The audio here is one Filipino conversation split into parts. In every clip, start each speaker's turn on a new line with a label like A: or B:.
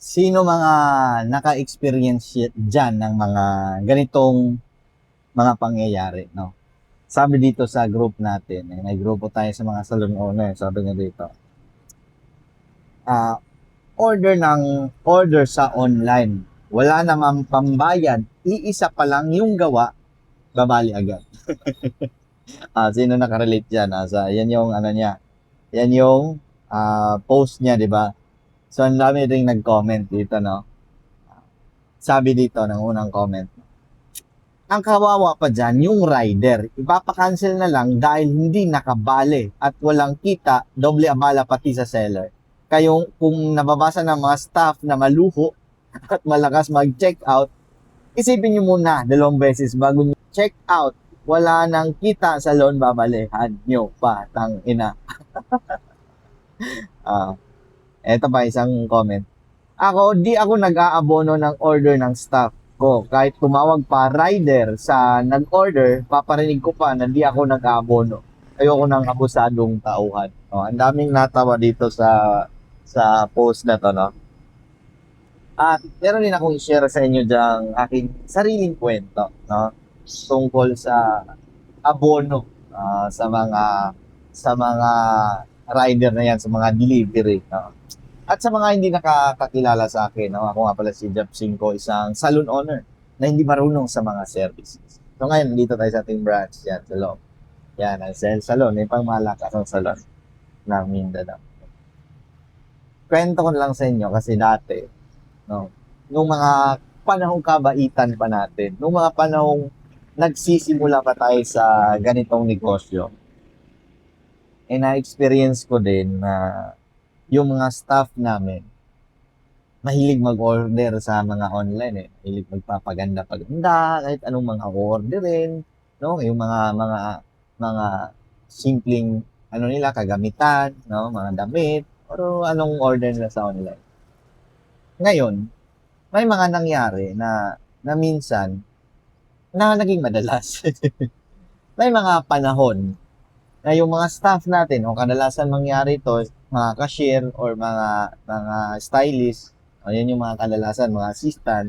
A: Sino mga naka-experience diyan ng mga ganitong mga pangyayari, 'no? Sabi dito sa group natin, may grupo tayo sa mga salon owner, sabi niya dito, ah, order sa online, wala namang pambayad, iisa pa lang yung gawa, babali agad. Sino naka-relate diyan? Yan yung ano niya, yan yung post niya, 'di ba? So ang dami ring nag-comment dito, no? Sabi dito ng unang comment, ang kawawa pa dyan, yung rider. Ipapakancel na lang dahil hindi nakabale at walang kita, doble abala pati sa seller. Kayong kung nababasa ng mga staff na maluho at malakas mag-check out, isipin nyo muna 2 beses bago nyo check out. Wala nang kita sa loan, babalihan nyo pa, tang ina. Ah, Eto pa isang comment. Di ako nag-aabono ng order ng staff ko. Kahit tumawag pa rider sa nag-order, paparinig ko pa na di ako nag-aabono. Ayoko ng abusadong tauhan. Ang daming natawa dito sa post na to, no? At meron din akong share sa inyo diyang aking sariling kwento, no? Tungkol sa abono sa mga rider na yan, sa mga delivery, no? At sa mga hindi nakakakilala sa akin, no? Ako nga pala si Jeff Cinco, isang salon owner na hindi marunong sa mga services. So ngayon, dito tayo sa ating branch yan sa loob. Yan, ang Cell Salon, yung pangmalakas ang salon ng Mindanao. Kwento ko lang sa inyo kasi dati, no, nung mga panahong kabaitan pa natin, nung mga panahong nagsisimula pa tayo sa ganitong negosyo, na-experience ko din na yung mga staff namin, mahilig mag-order sa mga online Mahilig magpapaganda-paganda, kahit anong mga orderin, no? Yung mga simpleng ano nila kagamitan, no? Mga damit, o anong order nila sa online. Ngayon, may mga nangyari na minsan na naging madalas. May mga panahon na yung mga staff natin o kadalasan mangyari ito, mga cashier or mga stylist, o yan yung mga kadalasan, mga assistant,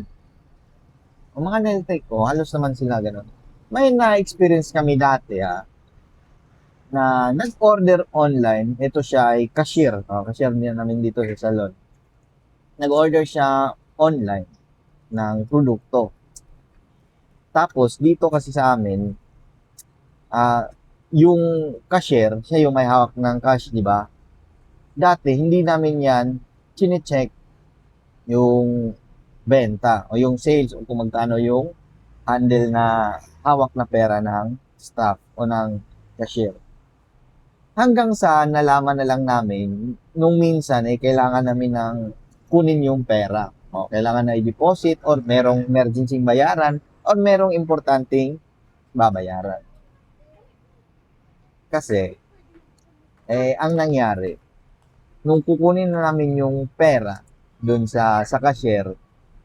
A: o mga nail-tech ko, halos naman sila ganun. May na-experience kami dati na nag-order online, ito siya ay cashier, cashier niya namin dito sa salon. Nag-order siya online ng produkto. Tapos dito kasi sa amin, yung cashier, siya yung may hawak ng cash, di ba? Dati, hindi namin yan chine-check yung benta o yung sales o kung magkano yung handle na hawak na pera ng staff o ng cashier. Hanggang sa nalaman na lang namin, nung minsan ay kailangan namin ng kunin yung pera. Kailangan na i-deposit or merong emergency bayaran or merong importanteng babayaran. Kasi, ang nangyari, nung kukunin na namin yung pera dun sa cashier,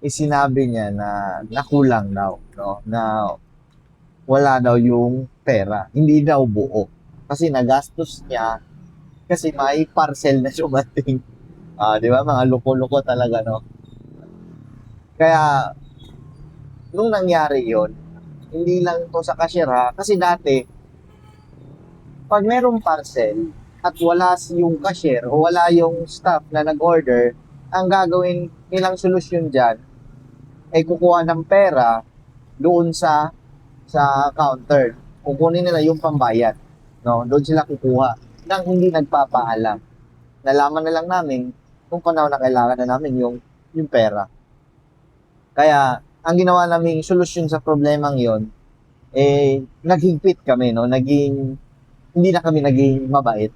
A: sinabi niya na nakulang daw, no? Na wala daw yung pera. Hindi daw buo. Kasi nagastos niya kasi may parcel na dumating. Di ba? Mga loko-loko talaga, no? Kaya, nung nangyari yon, hindi lang to sa cashier kasi dati, pag merong parcel at wala yung cashier o wala yung staff na nag-order, ang gagawin nilang solusyon dyan ay kukuha ng pera doon sa counter. Kukunin nila yung pambayad. No? Doon sila kukuha nang hindi nagpapaalam. Nalaman na lang namin kung panahon na kailangan na namin yung pera. Kaya, ang ginawa naming solusyon sa problemang yon, naghigpit kami, no? Hindi na kami naging mabait.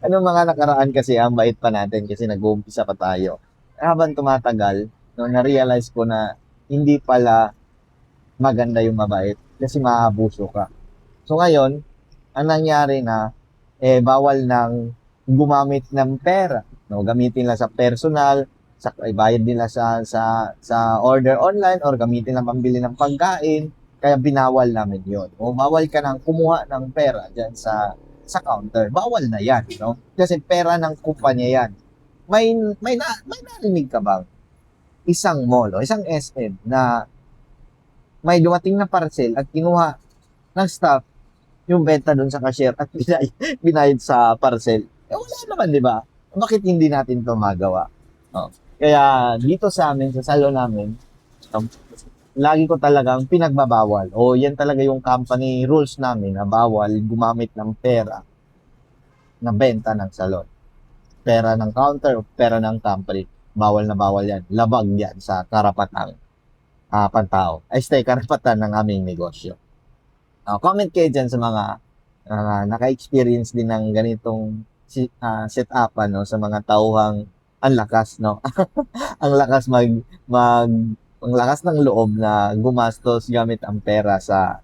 A: Anong mga nakaraan kasi, ang bait pa natin kasi nag-uumpisa pa tayo. Habang tumatagal, no, na-realize ko na hindi pala maganda yung mabait kasi maabuso ka. So ngayon, ang nangyari na, bawal nang gumamit ng pera. No? Gamitin lang sa personal, bayad nila sa order online or gamitin lang pambili ng pagkain. Kaya binawal namin yon. O bawal ka nang kumuha ng pera dyan sa counter. Bawal na yan. No? Kasi pera ng kumpanya yan. may narinig ka bang isang mall o isang SM na may dumating na parcel at kinuha ng staff yung benta dun sa cashier at binayad sa parcel? Wala naman, di ba? Bakit hindi natin to magawa? Oh. Kaya dito sa amin, sa salon namin, um, lagi ko talagang pinagbabawal o yan talaga yung company rules namin na bawal gumamit ng pera na benta ng salon. Pera ng counter o pera ng company. Bawal na bawal yan. Labag yan sa karapatang pantao. Ay, karapatan ng aming negosyo. Comment kayo dyan sa mga naka-experience din ng ganitong setup no, sa mga tauhang ang lakas, no? Ang lakas mag ang lakas ng loob na gumastos gamit ang pera sa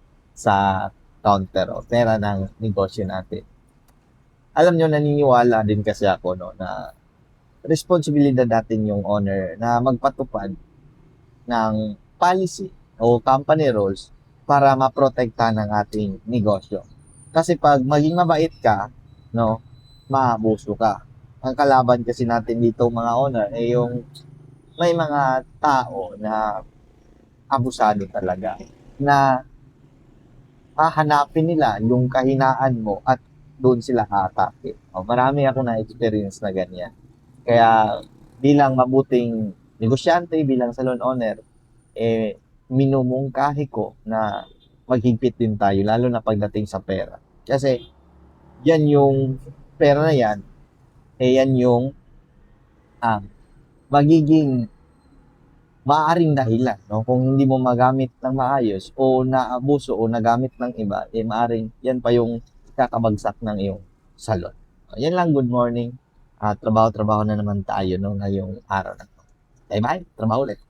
A: counter o pera ng negosyo natin. Alam nyo, naniniwala din kasi ako no, na responsibilidad natin yung owner na magpatupad ng policy o company rules para maprotektahan ng ating negosyo. Kasi pag maging mabait ka, no, maabuso ka. Ang kalaban kasi natin dito mga owner ay yung may mga tao na abusado talaga na hahanapin nila yung kahinaan mo at doon sila haatake. Marami ako na-experience na ganyan. Kaya bilang mabuting negosyante, bilang salon owner, minumungkahi ko na maghigpit din tayo, lalo na pagdating sa pera. Kasi yan yung pera na yan, yan yung magiging maaaring dahilan, no? Kung hindi mo magamit ng maayos o naabuso o nagamit ng iba, maaaring yan pa yung kakabagsak ng iyong salon. Yan lang, good morning. Trabaho-trabaho na naman tayo no, ngayong araw na to. Bye-bye, trabaho ulit.